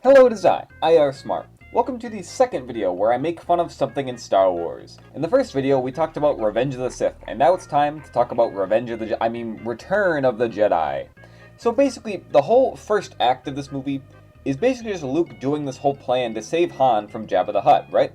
Hello, it is I.R. Smart. Welcome to the second video where I make fun of something in Star Wars. In the first video, we talked about Revenge of the Sith, and now it's time to talk about Return of the Jedi. So basically, the whole first act of this movie is basically just Luke doing this whole plan to save Han from Jabba the Hutt, right?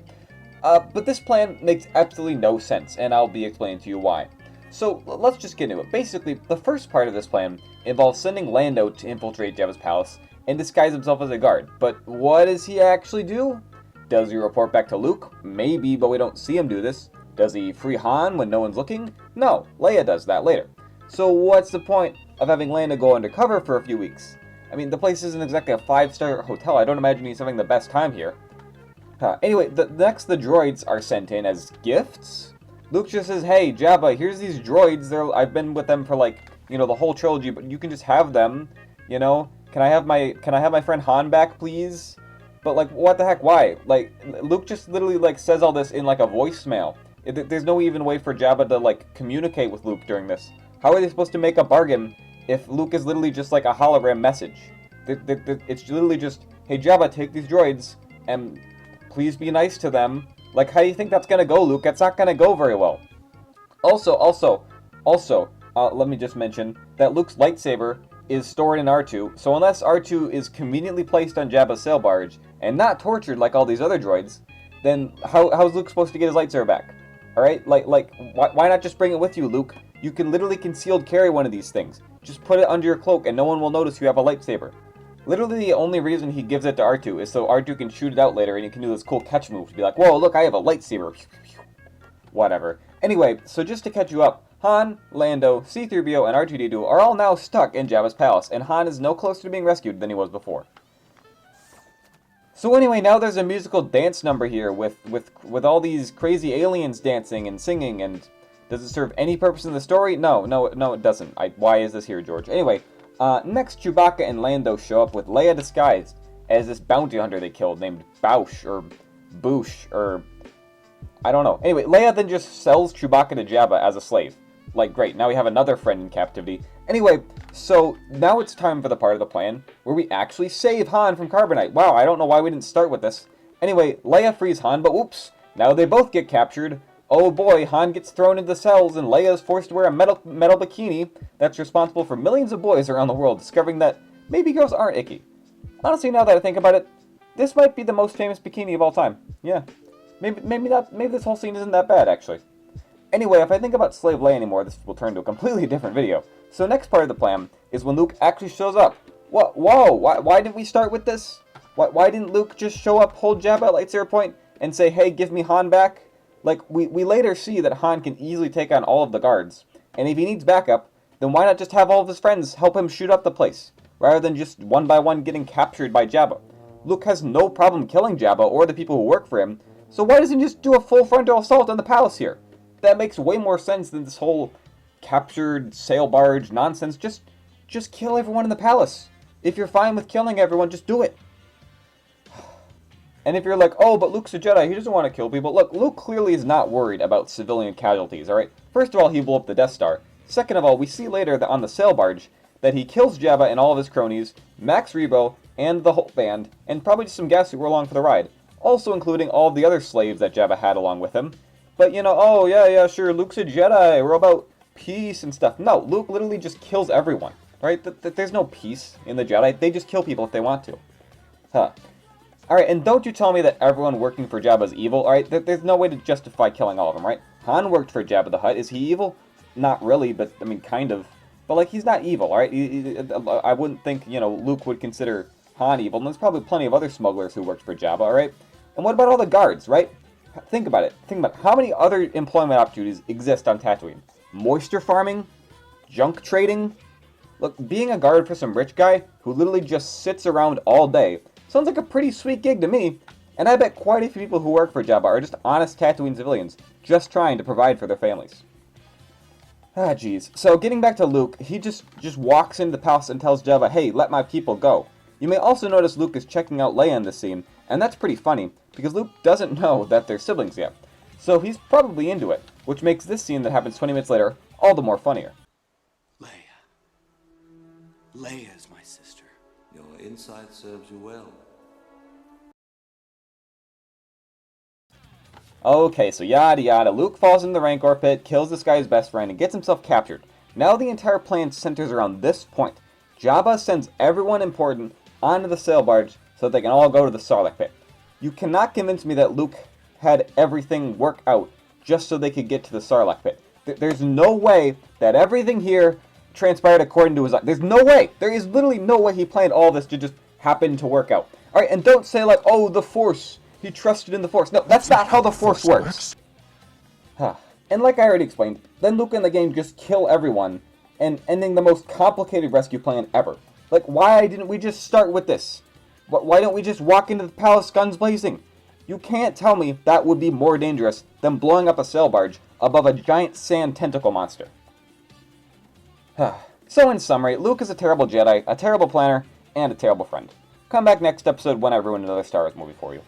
But this plan makes absolutely no sense, and I'll be explaining to you why. So let's just get into it. Basically, the first part of this plan involves sending Lando to infiltrate Jabba's palace and disguise himself as a guard. But what does he actually do? Does he report back to Luke? Maybe, but we don't see him do this. Does he free Han when no one's looking? No, Leia does that later. So what's the point of having Lando go undercover for a few weeks? I mean, the place isn't exactly a 5-star hotel. I don't imagine he's having the best time here. Anyway, next the droids are sent in as gifts. Luke just says, hey, Jabba, here's these droids. I've been with them for the whole trilogy, but you can just have them, Can I have my friend Han back, please? But what the heck? Why? Luke just literally says all this in a voicemail. There's no even way for Jabba to communicate with Luke during this. How are they supposed to make a bargain if Luke is literally just a hologram message? It's literally just, hey Jabba, take these droids and please be nice to them. How do you think that's gonna go, Luke? That's not gonna go very well. Also, let me just mention that Luke's lightsaber is stored in R2, so unless R2 is conveniently placed on Jabba's sail barge and not tortured like all these other droids, then how's Luke supposed to get his lightsaber back? Alright? Why not just bring it with you, Luke? You can literally concealed carry one of these things. Just put it under your cloak and no one will notice you have a lightsaber. Literally the only reason he gives it to R2 is so R2 can shoot it out later and he can do this cool catch move to be like, whoa, look, I have a lightsaber. Whatever. Anyway, so just to catch you up, Han, Lando, C-3PO, and R2-D2 are all now stuck in Jabba's palace, and Han is no closer to being rescued than he was before. So anyway, now there's a musical dance number here with all these crazy aliens dancing and singing, and does it serve any purpose in the story? No, it doesn't. Why is this here, George? Anyway, next Chewbacca and Lando show up with Leia disguised as this bounty hunter they killed named Boushh, or Boosh, or I don't know. Anyway, Leia then just sells Chewbacca to Jabba as a slave. Great, now we have another friend in captivity. Anyway, so now it's time for the part of the plan where we actually save Han from Carbonite. Wow, I don't know why we didn't start with this. Anyway, Leia frees Han, but whoops, now they both get captured. Oh boy, Han gets thrown into cells and Leia is forced to wear a metal bikini that's responsible for millions of boys around the world discovering that maybe girls aren't icky. Honestly, now that I think about it, this might be the most famous bikini of all time. Yeah, maybe this whole scene isn't that bad, actually. Anyway, if I think about Slave Leia anymore, this will turn to a completely different video. So next part of the plan is when Luke actually shows up. What? Whoa, why didn't we start with this? Why didn't Luke just show up, hold Jabba at lightsaber point, and say, hey, give me Han back? We later see that Han can easily take on all of the guards. And if he needs backup, then why not just have all of his friends help him shoot up the place, rather than just one by one getting captured by Jabba? Luke has no problem killing Jabba or the people who work for him, so why doesn't he just do a full frontal assault on the palace here? That makes way more sense than this whole captured sail barge nonsense. Just kill everyone in the palace. If you're fine with killing everyone, just do it. And if you're like, oh, but Luke's a Jedi, he doesn't want to kill people. Look, Luke clearly is not worried about civilian casualties, alright? First of all, he blew up the Death Star. Second of all, we see later that on the sail barge that he kills Jabba and all of his cronies, Max Rebo, and the whole band, and probably just some guests who were along for the ride. Also including all of the other slaves that Jabba had along with him. But, oh, yeah, sure, Luke's a Jedi, we're about peace and stuff. No, Luke literally just kills everyone, right? There's no peace in the Jedi. They just kill people if they want to. Alright, and don't you tell me that everyone working for Jabba is evil, alright? There's no way to justify killing all of them, right? Han worked for Jabba the Hutt. Is he evil? Not really, but, I mean, kind of. But, he's not evil, alright? I wouldn't think, Luke would consider Han evil, and there's probably plenty of other smugglers who worked for Jabba, alright? And what about all the guards, right? Think about it. Think about how many other employment opportunities exist on Tatooine. Moisture farming? Junk trading? Look, being a guard for some rich guy who literally just sits around all day sounds like a pretty sweet gig to me. And I bet quite a few people who work for Jabba are just honest Tatooine civilians, just trying to provide for their families. Jeez. So getting back to Luke, he just walks into the palace and tells Jabba, hey, let my people go. You may also notice Luke is checking out Leia in this scene, and that's pretty funny, because Luke doesn't know that they're siblings yet. So he's probably into it, which makes this scene that happens 20 minutes later all the more funnier. Leia is my sister. Your insight serves you well. Okay, so yada yada. Luke falls in the Rancor pit, kills this guy's best friend, and gets himself captured. Now the entire plan centers around this point. Jabba sends everyone important onto the sail barge so that they can all go to the Sarlacc pit. You cannot convince me that Luke had everything work out just so they could get to the Sarlacc pit. There's no way that everything here transpired according to his... There's no way! There is literally no way he planned all this to just happen to work out. Alright, and don't say like, oh, the Force. He trusted in the Force. No, that's not how the Force works. And like I already explained, then Luke and the gang just kill everyone, and ending the most complicated rescue plan ever. Like, why didn't we just start with this? Why don't we just walk into the palace guns blazing? You can't tell me that would be more dangerous than blowing up a sail barge above a giant sand tentacle monster. So in summary, Luke is a terrible Jedi, a terrible planner, and a terrible friend. Come back next episode when I ruin another Star Wars movie for you.